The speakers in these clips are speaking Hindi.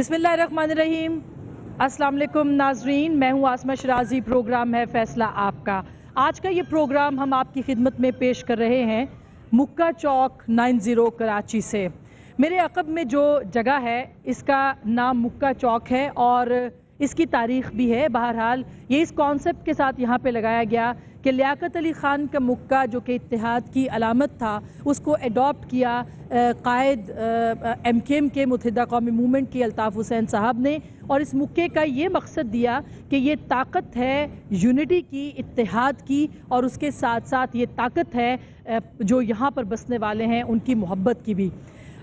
बिस्मिल्लाहिर्रहमानिर्रहीम। अस्सलाम वालेकुम नाजरीन, मैं हूँ आसमा शराजी। प्रोग्राम है फैसला आपका। आज का ये प्रोग्राम हम आपकी खिदमत में पेश कर रहे हैं मुक्का चौक 90 कराची से। मेरे अक़ब में जो जगह है इसका नाम मुक्का चौक है और इसकी तारीख़ भी है। बहरहाल ये इस कॉन्सेप्ट के साथ यहाँ पे लगाया गया कि लियाकत अली ख़ान का मुक्का जो कि इत्तेहाद की अलामत था उसको एडॉप्ट किया कायद MKM के मुत्तहिदा कौमी मूवमेंट के अल्ताफ़ हुसैन साहब ने, और इस मुक्के का ये मकसद दिया कि ये ताकत है यूनिटी की, इत्तेहाद की, और उसके साथ साथ ये ताकत है जो यहाँ पर बसने वाले हैं उनकी मोहब्बत की भी।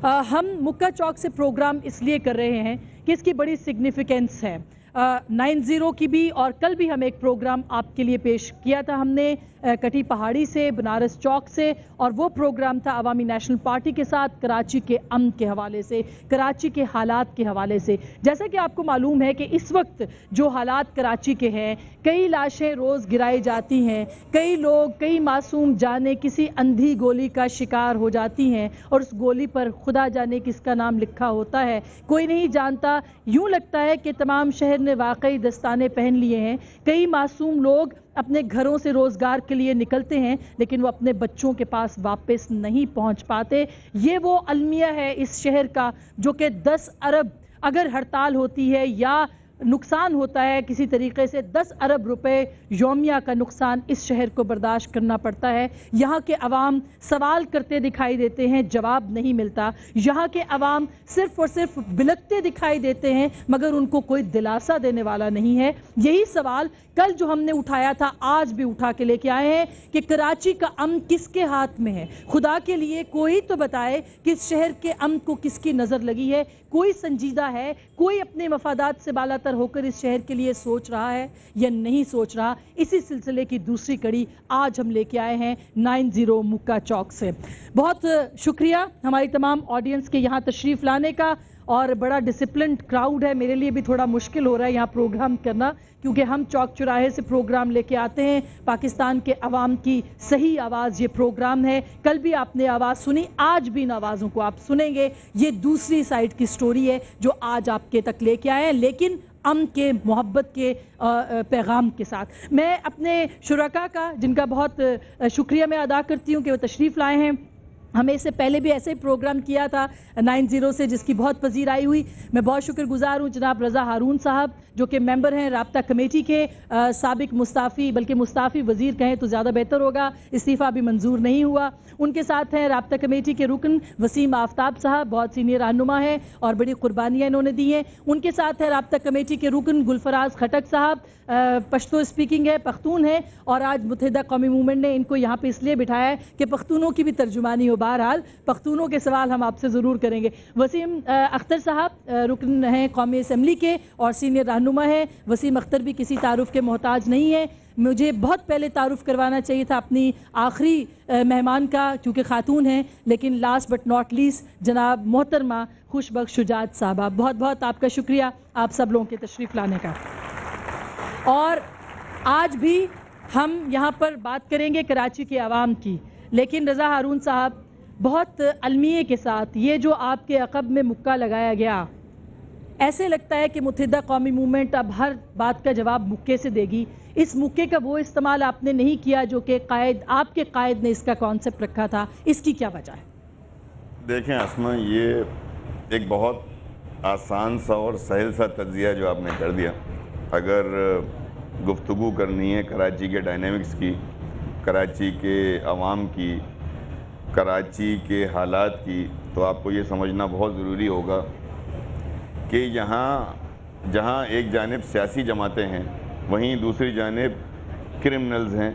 हम मुक्का चौक से प्रोग्राम इसलिए कर रहे हैं कि इसकी बड़ी सिग्निफिकेंस है 90 की भी, और कल भी हम एक प्रोग्राम आपके लिए पेश किया था हमने कटी पहाड़ी से, बनारस चौक से, और वो प्रोग्राम था अवामी नेशनल पार्टी के साथ कराची के अमन के हवाले से, कराची के हालात के हवाले से। जैसा कि आपको मालूम है कि इस वक्त जो हालात कराची के हैं, कई लाशें रोज़ गिराई जाती हैं, कई लोग, कई मासूम जाने किसी अंधी गोली का शिकार हो जाती हैं, और उस गोली पर खुदा जाने किसका नाम लिखा होता है कोई नहीं जानता। यूँ लगता है कि तमाम शहर ने वाकई दस्ताने पहन लिए हैं। कई मासूम लोग अपने घरों से रोज़गार के लिए निकलते हैं लेकिन वो अपने बच्चों के पास वापस नहीं पहुंच पाते। ये वो अलमिया है इस शहर का जो कि 10 अरब अगर हड़ताल होती है या नुकसान होता है किसी तरीके से, 10 अरब रुपए यौमिया का नुकसान इस शहर को बर्दाश्त करना पड़ता है। यहाँ के अवाम सवाल करते दिखाई देते हैं, जवाब नहीं मिलता। यहाँ के अवाम सिर्फ और सिर्फ बिलखते दिखाई देते हैं मगर उनको कोई दिलासा देने वाला नहीं है। यही सवाल कल जो हमने उठाया था आज भी उठा के लेके आए हैं कि कराची का अमन किसके हाथ में है। खुदा के लिए कोई तो बताए कि इस शहर के अमन को किसकी नज़र लगी है, कोई संजीदा है, कोई अपने मफादात से बालातर होकर इस शहर के लिए सोच रहा है या नहीं सोच रहा। इसी सिलसिले की दूसरी कड़ी आज हम लेके आए हैं 90 मुक्का चौक से। बहुत शुक्रिया हमारी तमाम ऑडियंस के यहाँ तशरीफ़ लाने का, और बड़ा डिसिप्लिन्ड क्राउड है। मेरे लिए भी थोड़ा मुश्किल हो रहा है यहाँ प्रोग्राम करना क्योंकि हम चौक चौराहे से प्रोग्राम लेके आते हैं। पाकिस्तान के अवाम की सही आवाज़ ये प्रोग्राम है। कल भी आपने आवाज़ सुनी, आज भी इन आवाज़ों को आप सुनेंगे। ये दूसरी साइड की स्टोरी है जो आज आपके तक लेके आए हैं, लेकिन अमन के, मोहब्बत के पैगाम के साथ। मैं अपने शुरका का जिनका बहुत शुक्रिया मैं अदा करती हूँ कि वो तशरीफ़ लाए हैं। हमें इससे पहले भी ऐसे ही प्रोग्राम किया था 90 से जिसकी बहुत पजीराई हुई। मैं बहुत शुक्रगुजार हूँ जनाब रज़ा हारून साहब जो कि मेंबर हैं राब्ता कमेटी के, साबिक मुस्ताफ़ी, बल्कि मुस्ताफ़ी वज़ीर कहें तो ज़्यादा बेहतर होगा, इस्तीफ़ा भी मंजूर नहीं हुआ। उनके साथ हैं राब्ता कमेटी के रुकन वसीम आफ्ताब साहब, बहुत सीनियर रहनुमा हैं और बड़ी कुर्बानियाँ इन्होंने दी हैं। उनके साथ हैं राब्ता कमेटी के रुकन गुलफराज खटक साहब, पश्तो स्पीकिंग है, पख्तून है, और आज मुत्तहिदा कौमी मूवमेंट ने इनको यहाँ पे इसलिए बिठाया है कि पख्तूनों की भी तर्जुमानी हो। बहरहाल पख्तूनों के सवाल हम आपसे ज़रूर करेंगे। वसीम अख्तर साहब रुकन हैं कौमी असम्बली के और सीनियर रहनुमा है। वसीम अख्तर भी किसी तारुफ के मोहताज नहीं है। मुझे बहुत पहले तारुफ करवाना चाहिए था अपनी आखिरी मेहमान का क्योंकि खातून हैं, लेकिन लास्ट बट नॉट लीस्ट जनाब मोहतरमा खुशबख्श शुजात साहबा, बहुत बहुत आपका शुक्रिया आप सब लोगों के तशरीफ़ लाने का। और आज भी हम यहाँ पर बात करेंगे कराची के अवाम की, लेकिन रज़ा हारून साहब बहुत अलमिये के साथ ये जो आपके अक़ब में मुक्का लगाया गया, ऐसे लगता है कि मुत्तहिदा कौमी मूवमेंट अब हर बात का जवाब मुक्के से देगी। इस मुक्के का वो इस्तेमाल आपने नहीं किया जो कि आपके कायद ने इसका कॉन्सेप्ट रखा था, इसकी क्या वजह है? देखें आसमा, ये एक बहुत आसान सा और सहल सा तज्ज़िया जो आपने कर दिया। अगर गुफ्तगू करनी है कराची के डायनेमिक्स की, कराची के अवाम की, कराची के हालात की, तो आपको ये समझना बहुत ज़रूरी होगा कि यहाँ जहाँ एक जानिब सियासी जमातें हैं वहीं दूसरी जानिब क्रिमिनल्स हैं,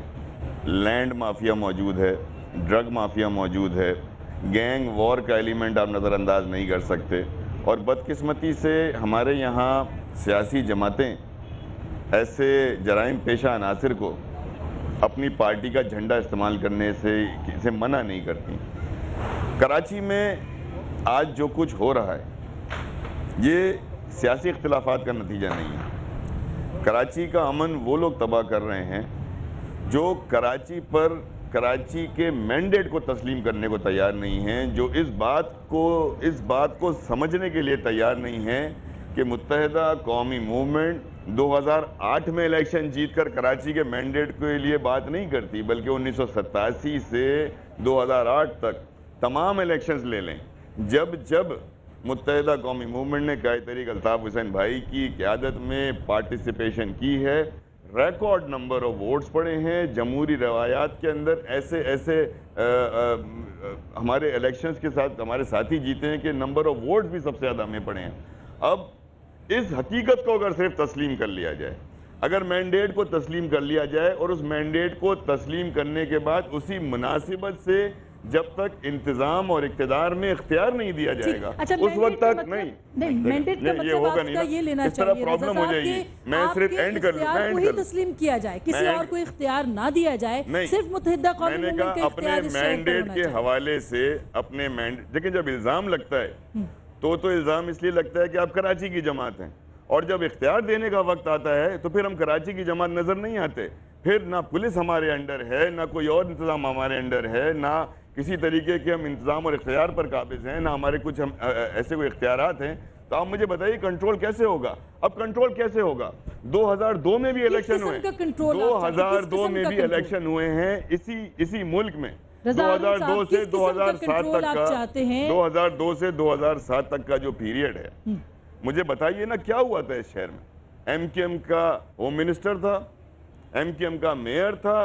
लैंड माफिया मौजूद है, ड्रग माफिया मौजूद है, गैंग वॉर का एलिमेंट आप नज़रअंदाज नहीं कर सकते। और बदकिस्मती से हमारे यहाँ सियासी जमातें ऐसे जराइम पेशा अनासिर को अपनी पार्टी का झंडा इस्तेमाल करने से मना नहीं करती। कराची में आज जो कुछ हो रहा है ये सियासी इख्तिलाफात का नतीजा नहीं है। कराची का अमन वो लोग तबाह कर रहे हैं जो कराची के मैंडेट को तस्लीम करने को तैयार नहीं हैं, जो इस बात को समझने के लिए तैयार नहीं हैं कि मुत्तहिदा कौमी मूवमेंट 2008 में इलेक्शन जीतकर कराची के मैंडेट के लिए बात नहीं करती, बल्कि 1987 से 2008 तक तमाम इलेक्शंस ले लें, जब मुत्तहिदा कौमी मूवमेंट ने कायद तरीक अल्ताफ हुसैन भाई की क़यादत में पार्टिसिपेशन की है, रिकॉर्ड नंबर ऑफ वोट्स पड़े हैं। जमहूरी रवायात के अंदर ऐसे हमारे इलेक्शंस के साथ हमारे साथी जीते हैं कि नंबर ऑफ वोट्स भी सबसे ज़्यादा हमें पड़े हैं। अब इस हकीकत को अगर सिर्फ तस्लीम कर लिया जाए, अगर मैंडेट को तस्लीम कर लिया जाए और उस मैंडेट को तस्लीम करने के बाद उसी मुनासिबत से जब तक इंतजाम और इख्तियार में इख्तियार नहीं दिया जाएगा, अच्छा, उस वक्त तक मतलब, नहीं मैंडेट का मतलब ये होगा नहीं ना, ये लेना इस तरह प्रॉब्लम हो जाएगी। मैं सिर्फ एंड कर लूं, मैं एंड कर तस्लीम किया जाए, किसी और को इख्तियार ना दिया जाए, सिर्फ मुत्तहिदा कौमी मैंने मूवमेंट कहा अपने मैंडेट के हवाले से अपने मैंडेट, लेकिन जब इल्जाम लगता है तो इल्जाम इसलिए लगता है कि आप कराची की जमात हैं, और जब इख्तियार देने का वक्त आता है तो फिर हम कराची की जमात नजर नहीं आते। फिर ना पुलिस हमारे अंडर है, ना कोई और इंतजाम हमारे अंडर है, ना किसी तरीके के हम इंतजाम और इख्तियार पर काबिज हैं, ना हमारे कुछ हम ऐसे कोई इख्तियारात हैं। तो आप मुझे बताइए कंट्रोल कैसे होगा? अब कंट्रोल कैसे होगा? 2002 में भी इलेक्शन हुए, 2002 में भी इलेक्शन हुए हैं इसी मुल्क में। 2002 से 2007 तक का 2002 से 2007 तक का जो पीरियड है, मुझे बताइए ना क्या हुआ था इस शहर में? एमकेएम का होम मिनिस्टर था, एमकेएम का मेयर था,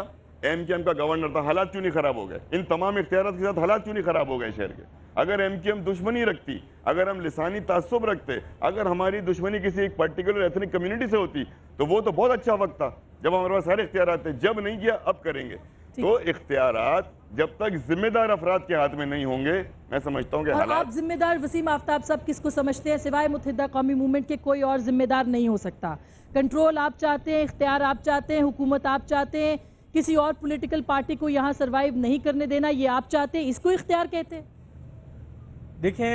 एमकेएम का गवर्नर था, हालात क्यों नहीं खराब हो गए? इन तमाम इख्तियारात के साथ हालात क्यों नहीं खराब हो गए शहर के? अगर एमकेएम दुश्मनी रखती, अगर हम लिसानी तासुब रखते, अगर हमारी दुश्मनी किसी एक पर्टिकुलर एथनिक कम्युनिटी से होती तो वो तो बहुत अच्छा वक्त था जब हमारे पास सारे इख्तियारात थे। जब नहीं किया, अब करेंगे। तो इख्तियारात जब तक जिम्मेदार अफराद के हाथ में नहीं होंगे, मैं समझता हूँ कि हालात। आप जिम्मेदार वसीम आफ्ताब साहब किसको समझते हैं? सिवाय मुत्तहिदा कौमी मूवमेंट के कोई और जिम्मेदार नहीं हो सकता। कंट्रोल आप चाहते हैं, इख्तियार आप चाहते हैं, हुकूमत आप चाहते हैं, किसी और पॉलिटिकल पार्टी को यहाँ सरवाइव नहीं करने देना ये आप चाहते हैं, इसको इख्तियार कहते हैं? देखें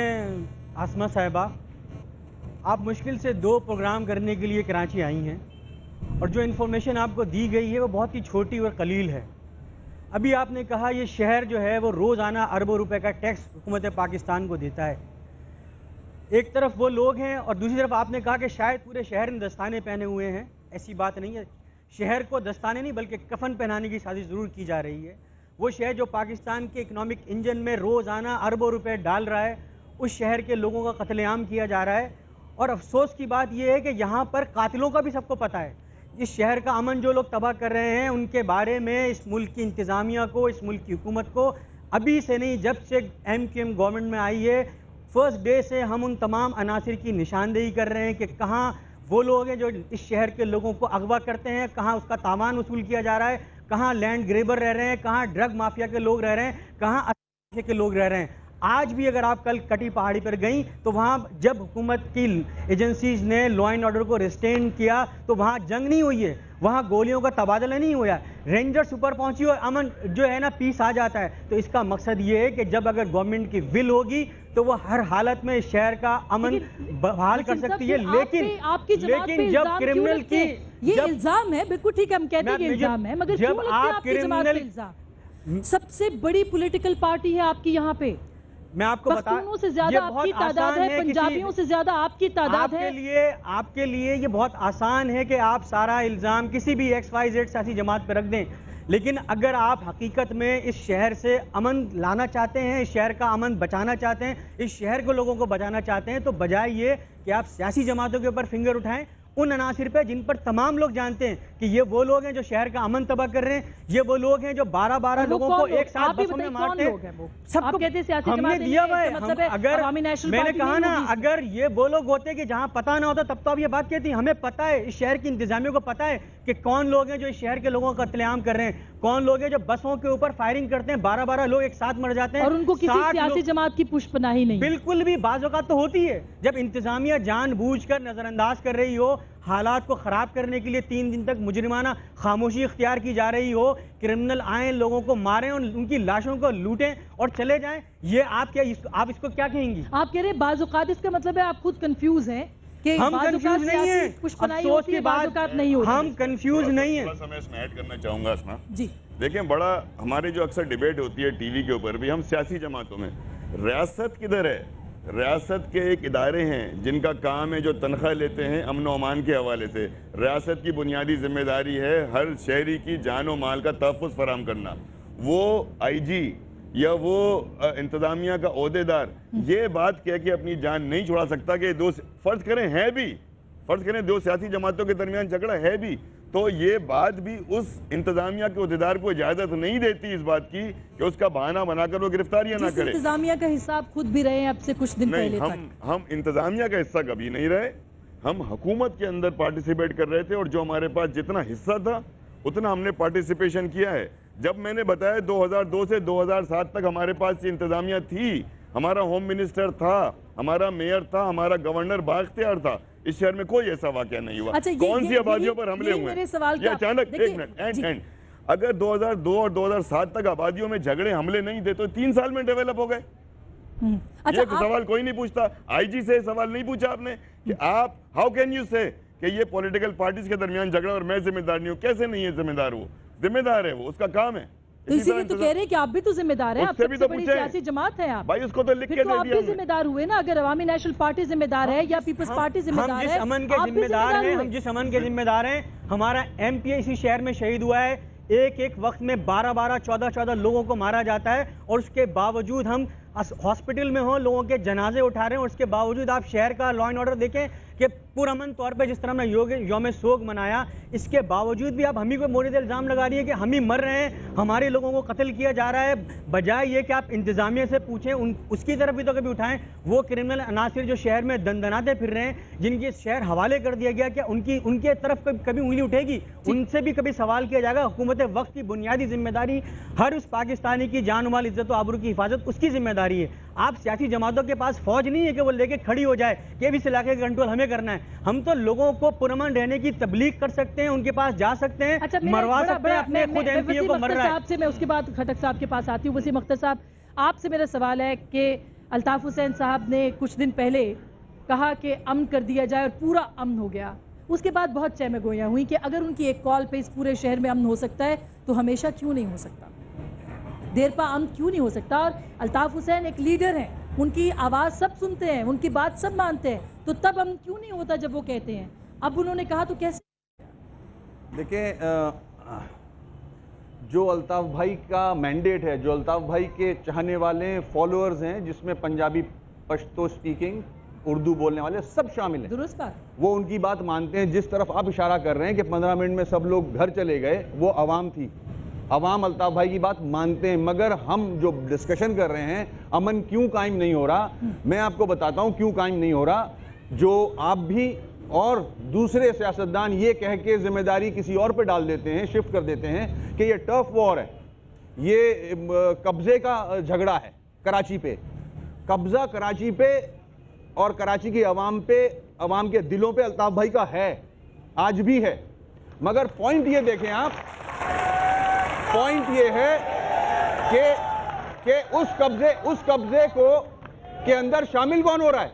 आसमा साहिबा, आप मुश्किल से 2 प्रोग्राम करने के लिए कराची आई हैं और जो इन्फॉर्मेशन आपको दी गई है वो बहुत ही छोटी और कलील है। अभी आपने कहा ये शहर जो है वो रोज़ाना अरबों रुपए का टैक्स हुकूमत पाकिस्तान को देता है। एक तरफ वो लोग हैं और दूसरी तरफ आपने कहा कि शायद पूरे शहर ने दस्ताने पहने हुए हैं। ऐसी बात नहीं है, शहर को दस्ताने नहीं बल्कि कफन पहनाने की साजिश ज़रूर की जा रही है। वो शहर जो पाकिस्तान के इकनॉमिक इंजन में रोज़ाना अरबों रुपए डाल रहा है, उस शहर के लोगों का कत्लेआम किया जा रहा है। और अफसोस की बात यह है कि यहाँ पर कातिलों का भी सबको पता है। इस शहर का अमन जो लोग तबाह कर रहे हैं उनके बारे में इस मुल्क की इंतज़ामिया को, इस मुल्क की हुकूमत को अभी से नहीं, जब से एमकेएम गवर्नमेंट में आई है, फर्स्ट डे से हम उन तमाम अनासिर की निशानदेही कर रहे हैं कि कहाँ वो लोग हैं जो इस शहर के लोगों को अगवा करते हैं, कहाँ उसका तावान वसूल किया जा रहा है, कहाँ लैंड ग्रेबर रह रहे हैं, कहाँ ड्रग माफिया के लोग रह रहे हैं, कहाँ के लोग रह रहे हैं। आज भी अगर आप कल कटी पहाड़ी पर गई तो वहाँ जब हुकूमत की एजेंसीज ने लॉ एंड ऑर्डर को रिस्टेन किया तो वहाँ जंग नहीं हुई है, वहाँ गोलियों का तबादला नहीं हुआ। रेंजर्स ऊपर पहुंची और अमन जो है ना पीस आ जाता है। तो इसका मकसद ये है कि जब अगर गवर्नमेंट की विल होगी तो वो हर हालत में शहर का अमन बहाल कर सकती है। लेकिन जब क्रिमिनल की ये इल्जाम है, बिल्कुल ठीक है, हम कहते हैं कि इल्जाम है, मगर जब आप क्रिमिनल सबसे बड़ी पॉलिटिकल पार्टी है आपकी यहाँ पे, मैं आपको पख्तूनों से ज्यादा आपकी तादाद है, पंजाबियों से ज्यादा आपकी तादाद है। आपके लिए ये बहुत आसान है कि आप सारा इल्जाम किसी भी XYZ सियासी जमात पर रख दें, लेकिन अगर आप हकीकत में इस शहर से अमन लाना चाहते हैं, इस शहर का अमन बचाना चाहते हैं, इस शहर के लोगों को बचाना चाहते हैं, तो बजाय ये कि आप सियासी जमातों के ऊपर फिंगर उठाएं, उन अनासिर पे जिन पर तमाम लोग जानते हैं कि ये वो लोग हैं जो शहर का अमन तबाह कर रहे हैं, ये वो लोग हैं जो 12-12 लोगों को एक साथ बसों में मारते हैं। सबको हमने दिया हुआ है। अगर मैंने कहा ना, अगर ये वो लोग होते कि जहां पता ना होता तब तो आप ये बात कहती। हमें पता है, इस शहर की इंतजामिया को पता है कि कौन लोग हैं जो इस शहर के लोगों का कत्लेआम कर रहे हैं, कौन लोग हैं जो बसों के ऊपर फायरिंग करते हैं, 12-12 लोग एक साथ मर जाते हैं और उनको किसी सियासी जमात की पुष्पनाही नहीं। बिल्कुल भी, बाज़ औक़ात तो होती है जब इंतजामिया जानबूझकर नजरअंदाज कर रही हो, हालात को खराब करने के लिए 3 दिन तक मुजरिमाना खामोशी इख्तियार की जा रही हो, क्रिमिनल आए लोगों को मारें और उनकी लाशों को लूटें और चले जाएं, ये आप इसको क्या कहेंगी? आप कह रहे हैं बाज़ औक़ात, इसका मतलब है आप खुद कंफ्यूज हैं कि हम कंफ्यूज नहीं है, अफसोस की बात नहीं होती, हम कंफ्यूज नहीं है। मैं इसमें ऐड करना चाहूंगा असमा जी। देखें, बड़ा हमारे जो अक्सर डिबेट होती है टीवी के ऊपर भी, हम सियासी जमातों में, रियासत किधर है, रियासत के एक इदारे हैं जिनका काम है, जो तनख्वाह लेते हैं अमन व अमान के हवाले से। रियासत की बुनियादी जिम्मेदारी है हर शहरी की जान और माल का तहफ़्फ़ुज़ फराहम करना। वो IG या वो इंतज़ामिया का ओहदेदार ये बात कह के अपनी जान नहीं छुड़ा सकता कि फ़र्ज़ करें दो सियासी जमातों के दरमियान झगड़ा है भी, तो ये बात भी उस इंतजामिया के ओहदेदार को इजाजत नहीं देती इस बात की कि उसका बहाना बनाकर वो गिरफ्तारियां ना करे। इंतजामिया का हिस्सा आप खुद भी रहे हैं अब से कुछ दिन पहले तक। हम इंतजामिया का हिस्सा कभी नहीं रहे, हम हुकूमत के अंदर पार्टिसिपेट कर रहे थे और जो हमारे पास जितना हिस्सा था उतना हमने पार्टिसिपेशन किया है। जब मैंने बताया 2002 से 2007 तक हमारे पास इंतजामिया थी, हमारा होम मिनिस्टर था, हमारा मेयर था, हमारा गवर्नर बाख्तियार था, इस शहर में कोई ऐसा वाकया नहीं हुआ। अच्छा, कौन सी आबादियों पर हमले हुए? ये अचानक एक मिनट अगर 2002 और 2007 तक आबादियों में झगड़े हमले नहीं थे तो 3 साल में डेवलप हो गए। अच्छा, ये सवाल कोई नहीं पूछता। IG से सवाल नहीं पूछा आपने कि आप हाउ कैन यू से कि ये पॉलिटिकल पार्टीज के दरमियान झगड़ा और मैं जिम्मेदार नहीं हूँ? कैसे नहीं है जिम्मेदार? वो जिम्मेदार है, वो उसका काम है। तो इसीलिए तो कह रहे हैं कि आप भी तो जिम्मेदार हैं, आप सबसे बड़ी सियासी जमात है आप। भाई उसको तो लिख के दे दिया। आप भी जिम्मेदार हुए ना, अगर अवामी नेशनल पार्टी जिम्मेदार है या पीपल्स पार्टी जिम्मेदार है। हम जिस अमन के जिम्मेदार हैं, हमारा MP इसी शहर में शहीद हुआ है। एक वक्त में 12-12, 14-14 लोगों को मारा जाता है और उसके बावजूद हम हॉस्पिटल में हो, लोगों के जनाजे उठा रहे हैं और उसके बावजूद आप शहर का लॉ एंड ऑर्डर देखें कि पुरअमन तौर पे जिस तरह हमने यौम सोग मनाया, इसके बावजूद भी आप हम ही को मोरिद इल्ज़ाम लगा रही है कि हम ही मर रहे हैं, हमारे लोगों को कत्ल किया जा रहा है। बजाय ये कि आप इंतजामिया से पूछें, उसकी तरफ भी तो कभी उठाएं। वो क्रिमिनल अनासिर जो शहर में दंदनाते फिर रहे हैं, जिनके शहर हवाले कर दिया गया, क्या उनके तरफ कभी उंगली उठेगी? उनसे भी कभी सवाल किया जाएगा? हुकूमत वक्त की बुनियादी जिम्मेदारी हर उस पाकिस्तानी की जान माल, इज्जत और आबरू की हिफाजत उसकी जिम्मेदारी है। आप सियासी जमातों के पास फौज नहीं है कि वो लेके खड़ी हो जाए कि इस इलाके का कंट्रोल हमें करना है। हम तो लोगों को पुरअमन रहने की तबलीग कर सकते हैं, उनके पास जा सकते हैं, अच्छा, मरवा सकते हैं। अपने खुद MP को मर रहा है। आपसे मैं उसके बाद खटक साहब के पास आती हूँ। वसीम अख्तर साहब, आपसे मेरा सवाल है कि अल्ताफ हुसैन साहब ने कुछ दिन पहले कहा कि अमन कर दिया जाए और पूरा अमन हो गया। उसके बाद बहुत चहमगोइयाँ हुई कि अगर उनकी एक कॉल पे इस पूरे शहर में अमन हो सकता है तो हमेशा क्यों नहीं हो सकता, देरपा अमन क्यों नहीं हो सकता? और अल्ताफ हुसैन एक लीडर हैं, उनकी आवाज़ सब सुनते हैं, उनकी बात सब मानते हैं, तो तब अमन क्यों नहीं होता जब वो कहते हैं? अब उन्होंने कहा तो कैसे? देखिए, जो अल्ताफ भाई का मैंडेट है, जो अल्ताफ भाई के चाहने वाले फॉलोअर्स हैं, जिसमें पंजाबी, पश्तो स्पीकिंग, उर्दू बोलने वाले सब शामिल हैं, दुरुस्त बात, वो उनकी बात मानते हैं। जिस तरफ आप इशारा कर रहे हैं कि 15 मिनट में सब लोग घर चले गए, वो अवाम थी। अवाम अल्ताफ भाई की बात मानते हैं, मगर हम जो डिस्कशन कर रहे हैं अमन क्यों कायम नहीं हो रहा, मैं आपको बताता हूं क्यों कायम नहीं हो रहा। जो आप भी और दूसरे सियासतदान ये कह के जिम्मेदारी किसी और पे डाल देते हैं, शिफ्ट कर देते हैं कि ये टर्फ वॉर है, ये कब्जे का झगड़ा है कराची पे। कब्जा कराची पे और कराची की अवाम पे, अवाम के दिलों पे अल्ताफ भाई का है, आज भी है। मगर पॉइंट ये देखें आप, पॉइंट ये है कि उस कब्जे को के अंदर शामिल कौन हो रहा है?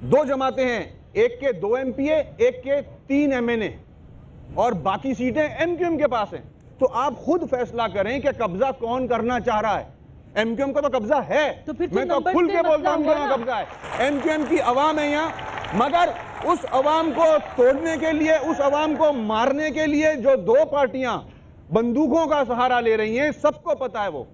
2 जमातें हैं, एक के 2 MPA, एक के 3 MNA और बाकी सीटें MQM के पास हैं। तो आप खुद फैसला करें कि कब्जा कौन करना चाह रहा है। MQM का तो कब्जा है, तो फिर मैं तो खुल के बोलता हूं कि कब्जा है। MQM की अवाम है यहाँ, मगर उस अवाम को तोड़ने के लिए, उस अवाम को मारने के लिए जो 2 पार्टियां बंदूकों का सहारा ले रही हैं, सबको पता है, वो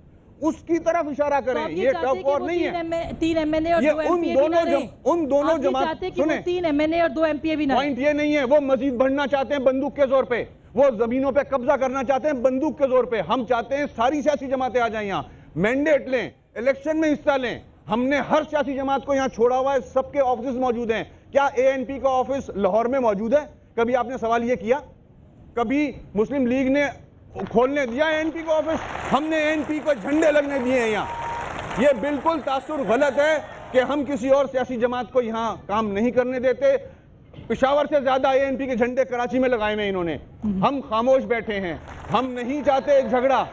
उसकी तरफ इशारा करें। ये टफ वॉर नहीं है। 3 MNA और 2 MPA उन दोनों जमात, सुने, 3 MNA और 2 MPA भी ना। पॉइंट ये नहीं है, वो मजीद बढ़ना चाहते हैं बंदूक के जोर पे, वो जमीनों पे कब्जा करना चाहते हैं बंदूक के जोर पे। हम चाहते हैं सारी सियासी जमातें आ जाएं यहाँ, मैंडेट लें, इलेक्शन में हिस्सा लें। हमने हर सियासी जमात को यहाँ छोड़ा हुआ है, सबके ऑफिस मौजूद हैं। क्या ANP का ऑफिस लाहौर में मौजूद है? कभी आपने सवाल ये किया? कभी मुस्लिम लीग ने खोलने दिया ANP का ऑफिस? हमने ANP को झंडे लगने दिए हैं यहाँ। ये बिल्कुल तासुर गलत है कि हम किसी और सियासी जमात को यहाँ काम नहीं करने देते। पेशावर से ज्यादा ANP के झंडे कराची में लगाए हुए इन्होंने। हम खामोश बैठे हैं, हम नहीं चाहते झगड़ा।